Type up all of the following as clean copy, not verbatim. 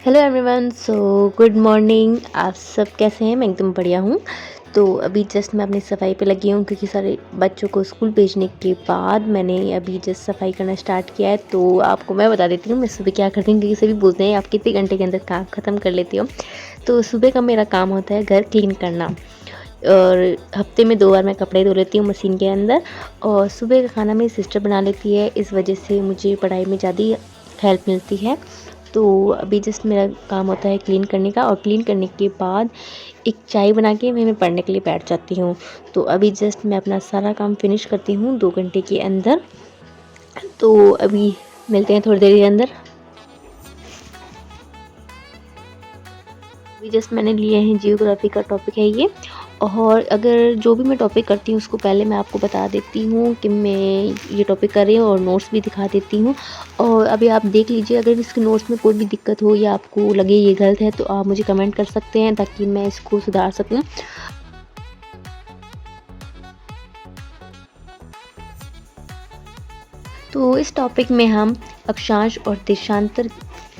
Hello everyone, so good morning. आप सब कैसे हैं? मैं एकदम बढ़िया हूँ। तो अभी जस्ट मैं अपनी सफाई पे लगी हूँ क्योंकि सारे बच्चों को स्कूल भेजने के बाद मैंने अभी जस्ट सफाई करना स्टार्ट किया है। तो आपको मैं बता देती हूँ मैं सुबह क्या करती हूँ, क्योंकि सभी बोलते हैं आप कितने घंटे के अंदर काम ख़त्म कर लेती हो। तो सुबह का मेरा काम होता है घर क्लीन करना, और हफ्ते में 2 बार मैं कपड़े धो लेती हूँ मशीन के अंदर। और सुबह का खाना मेरी सिस्टर बना लेती है, इस वजह से मुझे पढ़ाई में ज़्यादा हेल्प मिलती है। तो अभी जस्ट मेरा काम होता है क्लीन करने का, और क्लीन करने के बाद एक चाय बना के मैं पढ़ने के लिए बैठ जाती हूँ। तो अभी जस्ट मैं अपना सारा काम फिनिश करती हूँ 2 घंटे के अंदर। तो अभी मिलते हैं थोड़ी देर के अंदर। अभी जस्ट मैंने लिए हैं जियोग्राफी का टॉपिक है ये। और अगर जो भी मैं टॉपिक करती हूँ उसको पहले मैं आपको बता देती हूँ कि मैं ये टॉपिक कर रही हूँ, और नोट्स भी दिखा देती हूँ। और अभी आप देख लीजिए, अगर इसके नोट्स में कोई भी दिक्कत हो या आपको लगे ये गलत है तो आप मुझे कमेंट कर सकते हैं ताकि मैं इसको सुधार सकूँ। तो इस टॉपिक में हम अक्षांश और देशांतर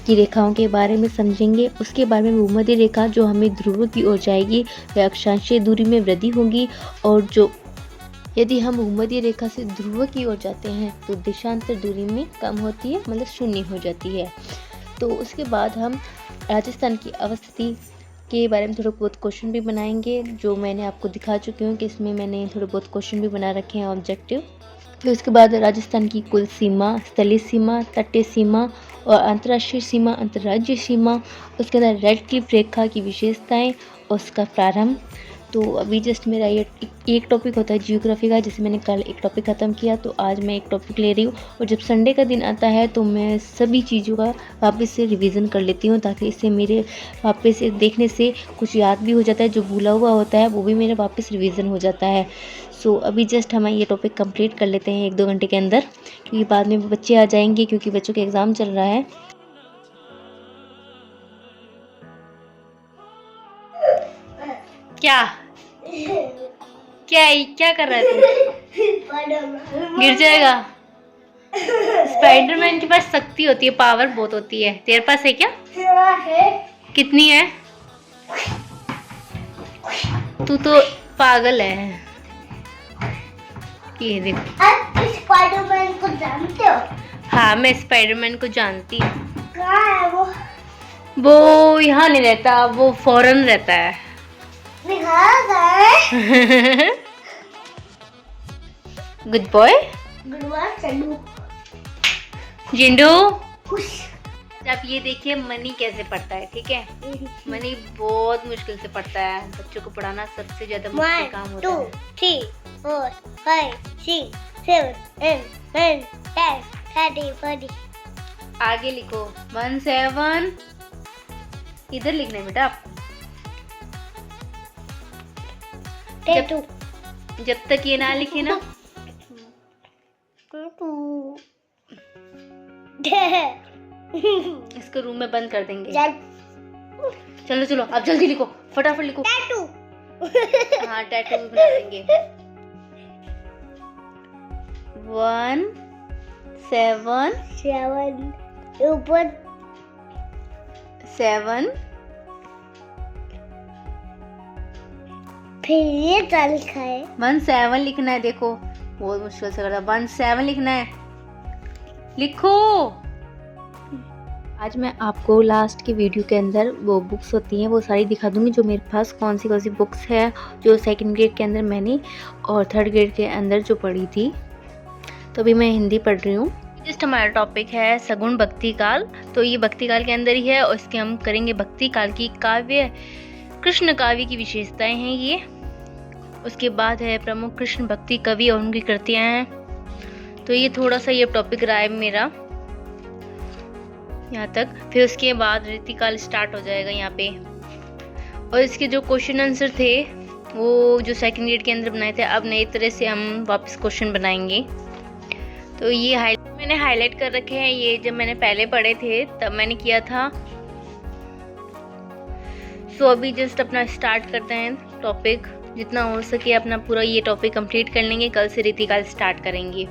की रेखाओं के बारे में समझेंगे। उसके बारे में भूमध्य रेखा जो हमें ध्रुव की ओर जाएगी वह अक्षांशीय दूरी में वृद्धि होगी, और जो यदि हम भूमध्य रेखा से ध्रुव की ओर जाते हैं तो देशांतर दूरी में कम होती है, मतलब शून्य हो जाती है। तो उसके बाद हम राजस्थान की अवस्थिति के बारे में थोड़ा बहुत क्वेश्चन भी बनाएंगे, जो मैंने आपको दिखा चुकी हूँ कि इसमें मैंने थोड़े बहुत क्वेश्चन भी बना रखे हैं ऑब्जेक्टिव। फिर उसके बाद राजस्थान की कुल सीमा, स्थलीय सीमा, तटीय सीमा और अंतर्राष्ट्रीय सीमा, अंतर्राज्यीय सीमा। उसके अंदर रेड क्लिफ रेखा की विशेषताएं और उसका प्रारंभ। तो अभी जस्ट मेरा ये एक टॉपिक होता है जियोग्राफी का, जैसे मैंने कल एक टॉपिक ख़त्म किया तो आज मैं एक टॉपिक ले रही हूँ। और जब संडे का दिन आता है तो मैं सभी चीज़ों का वापस से रिवीजन कर लेती हूँ, ताकि इससे मेरे वापस से देखने से कुछ याद भी हो जाता है, जो भूला हुआ होता है वो भी मेरा वापस रिवीजन हो जाता है। सो अभी जस्ट हम ये टॉपिक कंप्लीट कर लेते हैं 1-2 घंटे के अंदर, क्योंकि बाद में बच्चे आ जाएंगे क्योंकि बच्चों के एग्ज़ाम चल रहा है। क्या क्या क्या कर रहा है तू? गिर जाएगा। स्पाइडरमैन के पास शक्ति होती है, पावर बहुत होती है। तेरे पास है क्या? कितनी है? तू तो पागल है। ये देखो, आप स्पाइडरमैन को जानते हो? हाँ मैं स्पाइडरमैन को जानती हूँ। कहाँ है वो? वो यहाँ नहीं रहता, वो फॉरेन रहता है। Good boy. गुड बॉय चलू। जिंडू, खुश। आप ये देखिए मनी कैसे पढ़ता है, ठीक है? मनी बहुत मुश्किल से पढ़ता है। बच्चों को पढ़ाना सबसे ज्यादा मुश्किल काम होता है। 1 2 3 4 5 6 7 8 9 10 30 40। आगे लिखो 1 7। इधर लिखना है बेटा आपको। जब तक ये ना लिखे ना, इसको रूम में बंद कर देंगे। चलो चलो अब जल्दी लिखो, फटाफट लिखो। टैटू। हाँ टैटू भी बना देंगे। 1 7 ऊपर 7। फिर ये क्या लिखा है? 1 7 लिखना है। देखो बहुत मुश्किल से करता। 1 7 लिखना है, लिखो। आज मैं आपको लास्ट के वीडियो के अंदर वो बुक्स होती हैं वो सारी दिखा दूंगी, जो मेरे पास कौन सी बुक्स है, जो 2nd ग्रेड के अंदर मैंने और 3rd ग्रेड के अंदर जो पढ़ी थी। तो अभी मैं हिंदी पढ़ रही हूँ। जस्ट हमारा टॉपिक है सगुण भक्ति काल। तो ये भक्ति काल के अंदर ही है, और इसके हम करेंगे भक्ति काल की काव्य, कृष्ण काव्य की विशेषताएं हैं ये। उसके बाद है प्रमुख कृष्ण भक्ति कवि और उनकी कृतियां हैं। तो ये थोड़ा सा ये टॉपिक रहा है मेरा यहाँ तक। फिर उसके बाद रीतिकाल स्टार्ट हो जाएगा यहाँ पे, और इसके जो क्वेश्चन आंसर थे वो जो 2nd ग्रेड के अंदर बनाए थे, अब नई तरह से हम वापस क्वेश्चन बनाएंगे। तो ये मैंने हाईलाइट कर रखे हैं। ये जब मैंने पहले पढ़े थे तब मैंने किया था। सो अभी जस्ट अपना स्टार्ट करते हैं टॉपिक, जितना हो सके अपना पूरा ये टॉपिक कंप्लीट कर लेंगे। कल से रीतिकाल स्टार्ट करेंगे।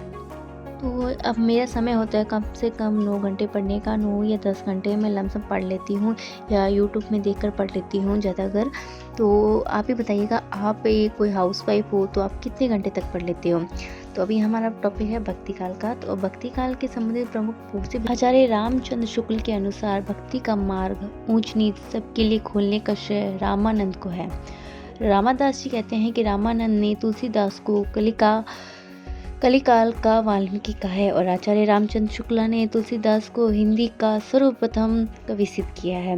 तो अब मेरा समय होता है कम से कम 9 घंटे पढ़ने का, 9 या 10 घंटे मैं लमसम पढ़ लेती हूँ या यूट्यूब में देखकर पढ़ लेती हूँ ज़्यादातर। तो आप ही बताइएगा, आप कोई हाउसवाइफ हो तो आप कितने घंटे तक पढ़ लेते हो? तो अभी हमारा टॉपिक है भक्ति काल का। तो भक्ति काल के संबंधित प्रमुख पूर्ति आचार्य रामचंद्र शुक्ल के अनुसार भक्ति का मार्ग ऊंच नीच सबके लिए खोलने का श्रेय रामानंद को है। रामादास जी कहते हैं कि रामानंद ने तुलसीदास को कलिकाल का वाल्मीकि कहा है और आचार्य रामचंद्र शुक्ला ने तुलसीदास को हिंदी का सर्वप्रथम कवि सिद्ध किया है।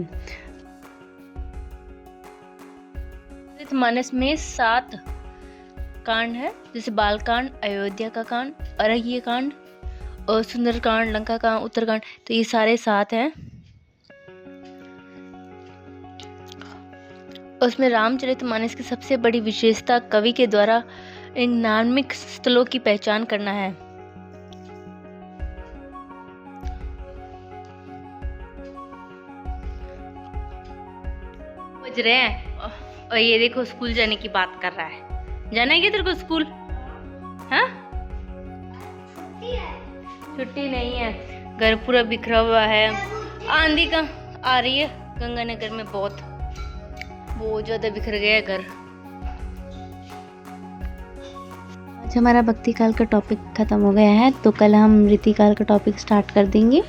मानस में 7 कांड है, जैसे बालकांड, अयोध्या का कांड, अरण्य कांड और सुंदरकांड, लंका कांड, उत्तरकांड। तो ये सारे 7 हैं। उसमें रामचरितमानस की सबसे बड़ी विशेषता कवि के द्वारा इन धार्मिक स्थलों की पहचान करना है। समझ रहे हैं? और ये देखो स्कूल जाने की बात कर रहा है। जाना है क्या तेरे को स्कूल? हाँ, छुट्टी नहीं है। घर पूरा बिखरा हुआ है। आंधी का आ रही है गंगानगर में, बहुत ज्यादा बिखर गया है घर। आज हमारा भक्ति काल का टॉपिक ख़त्म हो गया है, तो कल हम रीति काल का टॉपिक स्टार्ट कर देंगे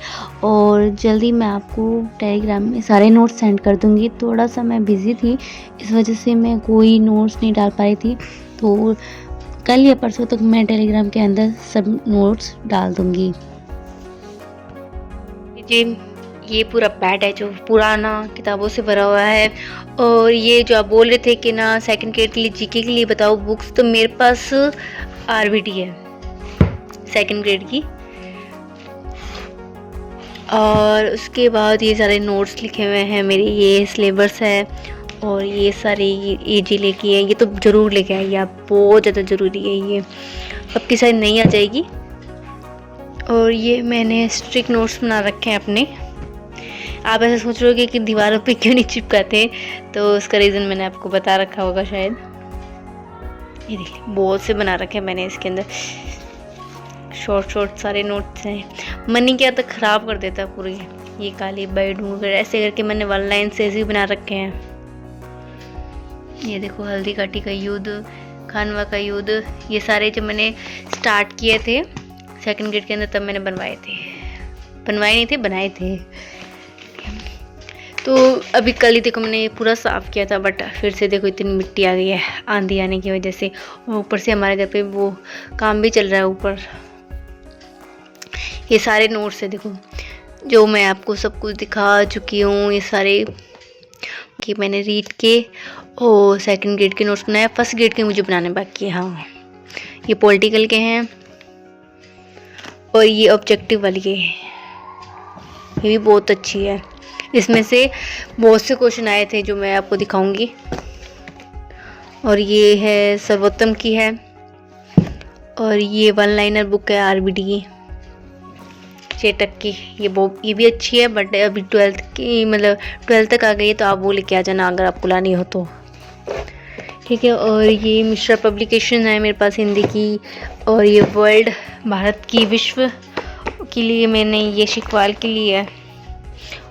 और जल्दी मैं आपको टेलीग्राम में सारे नोट्स सेंड कर दूंगी। थोड़ा सा मैं बिज़ी थी, इस वजह से मैं कोई नोट्स नहीं डाल पा रही थी, तो कल या परसों तक मैं टेलीग्राम के अंदर सब नोट्स डाल दूंगी। ये पूरा पैड है जो पुराना किताबों से भरा हुआ है। और ये जो आप बोल रहे थे कि ना सेकंड ग्रेड के लिए जीके के लिए बताओ बुक्स, तो मेरे पास आरबीटी है सेकंड ग्रेड की। और उसके बाद ये सारे नोट्स लिखे हुए हैं मेरे, ये सिलेबस है और ये सारे ये जी लेके है। ये तो ज़रूर लेके आइए आप, बहुत ज़्यादा ज़रूरी है ये, अब की साइड नहीं आ जाएगी। और ये मैंने स्ट्रिक नोट्स बना रखे हैं अपने। आप ऐसे सोच रहे होगे कि दीवारों पे क्यों नहीं चिपकाते, तो उसका रीज़न मैंने आपको बता रखा होगा शायद। ये देखिए बहुत से बना रखे हैं मैंने इसके अंदर, शॉर्ट सारे नोट्स हैं। मन नहीं किया तो ख़राब कर देता पूरी। ये काली बैड वगैरह ऐसे करके मैंने 1 लाइन से ऐसे बना रखे हैं। ये देखो हल्दी घाटी का युद्ध, खानवा का युद्ध, ये सारे जो मैंने स्टार्ट किए थे सेकंड ग्रेड के अंदर तब मैंने बनवाए नहीं थे, बनाए थे। तो अभी कल ही देखो मैंने पूरा साफ़ किया था, बट फिर से देखो इतनी मिट्टी आ गई है आंधी आने की वजह से। और ऊपर से हमारे घर पे वो काम भी चल रहा है ऊपर। ये सारे नोट्स है देखो, जो मैं आपको सब कुछ दिखा चुकी हूँ। ये सारे कि मैंने रीड के और सेकंड ग्रेड के नोट्स बनाए, फर्स्ट ग्रेड के मुझे बनाने बाकी है। हाँ, ये पॉलिटिकल के हैं और ये ऑब्जेक्टिव वाली है, ये भी बहुत अच्छी है। इसमें से बहुत से क्वेश्चन आए थे जो मैं आपको दिखाऊंगी। और ये है सर्वोत्तम की है और ये 1 लाइनर बुक है आरबीडी की, चेटक की। ये भी अच्छी है, बट अभी 12th की मतलब 12th तक आ गई है, तो आप वो लेके आ जाना अगर आपको लानी हो तो, ठीक है। और ये मिश्रा पब्लिकेशन है मेरे पास हिंदी की। और ये वर्ल्ड भारत की विश्व के लिए मैंने ये शिकवाल के लिए है।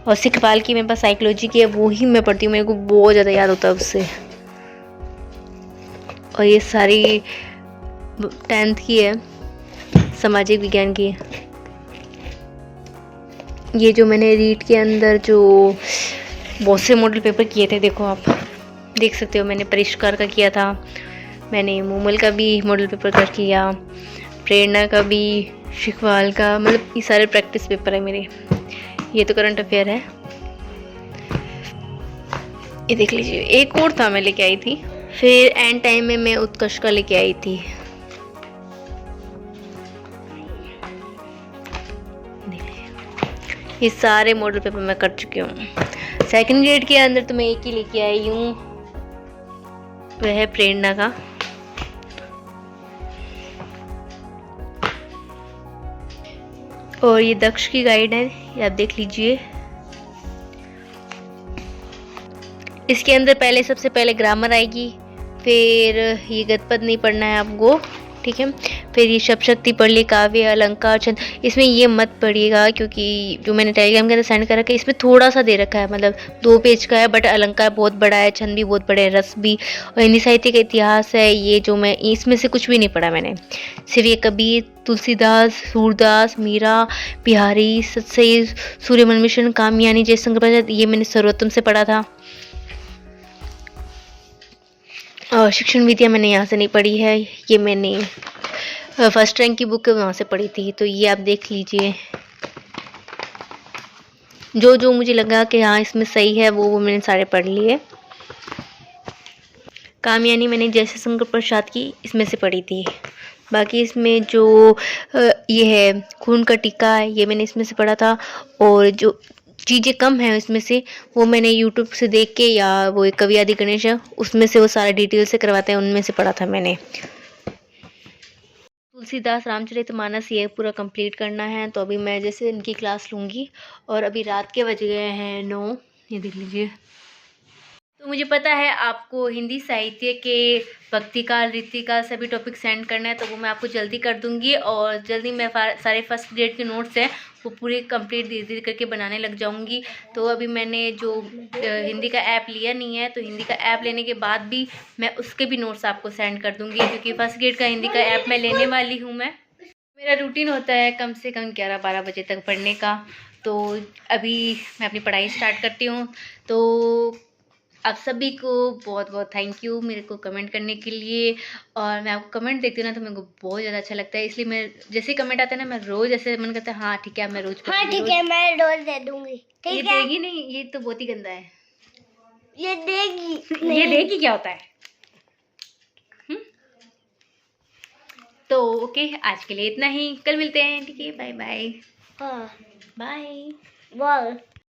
और शिकवाल की मेरे पास साइकोलॉजी की है, वो ही मैं पढ़ती हूँ, मेरे को बहुत ज़्यादा याद होता है उससे। और ये सारी 10th की है, सामाजिक विज्ञान की है। ये जो मैंने रीड के अंदर जो बहुत से मॉडल पेपर किए थे, देखो आप देख सकते हो। मैंने परिष्कार का किया था, मैंने मूमल का भी मॉडल पेपर कर किया, प्रेरणा का भी, शिकवाल का, मतलब ये सारे प्रैक्टिस पेपर है मेरे। ये तो करंट अफेयर है। ये देख लीजिए, एक और था मैं लेके आई थी, फिर एंड टाइम में मैं उत्कर्ष का लेके आई थी। ये सारे मॉडल पेपर मैं कर चुकी हूँ। सेकंड ग्रेड के अंदर तो मैं एक ही लेके आई हूँ, वह है प्रेरणा का। और ये दक्ष की गाइड है, ये आप देख लीजिए। इसके अंदर सबसे पहले ग्रामर आएगी, फिर ये गद्य पद नहीं पढ़ना है आपको, ठीक है। फिर ये शब्द शक्ति पढ़ ली, काव्य, अलंकार, छंद। इसमें ये मत पढ़िएगा क्योंकि जो मैंने टेलीग्राम के अंदर सेंड कर रखा है इसमें थोड़ा सा दे रखा है, मतलब 2 पेज का है, बट अलंकार बहुत बड़ा है, छंद भी बहुत बड़े हैं, रस भी, और हिंदी साहित्य का इतिहास है ये, जो मैं इसमें से कुछ भी नहीं पढ़ा मैंने। सिर्फ ये कबीर, तुलसीदास, सूरदास, मीरा, बिहारी, सतसई, सूर्यमन मिशन, कामयानी, जयशंकर प्रसाद, ये मैंने सर्वोत्तम से पढ़ा था। और शिक्षण विद्या मैंने यहाँ से नहीं पढ़ी है, ये मैंने फर्स्ट रैंक की बुक है वहाँ से पढ़ी थी, तो ये आप देख लीजिए। जो जो मुझे लगा कि हाँ इसमें सही है वो मैंने सारे पढ़ लिए। कामयानी मैंने जयशंकर प्रसाद की इसमें से पढ़ी थी। बाकी इसमें जो ये है खून का टीका है, ये मैंने इसमें से पढ़ा था। और जो चीज़ें कम हैं इसमें से वो मैंने यूट्यूब से देख के, या वो एक कवि आदि गणेश है उसमें से वो सारे डिटेल से करवाते हैं, उनमें से पढ़ा था मैंने। तुलसीदास रामचरितमानस ये पूरा कंप्लीट करना है, तो अभी मैं जैसे इनकी क्लास लूँगी। और अभी रात के बज गए हैं 9, ये देख लीजिए। तो मुझे पता है आपको हिंदी साहित्य के भक्तिकाल, रीतिकाल सभी टॉपिक सेंड करना है, तो वो मैं आपको जल्दी कर दूंगी। और जल्दी मैं सारे फर्स्ट ग्रेड के नोट्स हैं वो पूरे कंप्लीट धीरे धीरे करके बनाने लग जाऊंगी। तो अभी मैंने जो हिंदी का ऐप लिया नहीं है, तो हिंदी का ऐप लेने के बाद भी मैं उसके भी नोट्स आपको सेंड कर दूंगी, क्योंकि फर्स्ट ग्रेड का हिंदी का ऐप मैं लेने वाली हूँ। मेरा रूटीन होता है कम से कम 11-12 बजे तक पढ़ने का। तो अभी मैं अपनी पढ़ाई स्टार्ट करती हूँ। तो आप सभी को बहुत बहुत थैंक यू मेरे को कमेंट करने के लिए। और मैं आपको कमेंट देखती हूँ ना तो मेरे को बहुत ज़्यादा अच्छा लगता है, इसलिए मैं जैसे ही कमेंट आता है ना मैं रोज़ ऐसे मन करता है हाँ ठीक है मैं रोज़ हाँ ठीक है, मैं रोज दे दूंगी। ये ठीक है, देगी नहीं, ये तो बहुत ही गंदा है। ये देगी ये देगी क्या होता है? तो ओके, आज के लिए इतना ही, कल मिलते हैं, ठीक है, बाय बाय। हाँ बाय। बोल।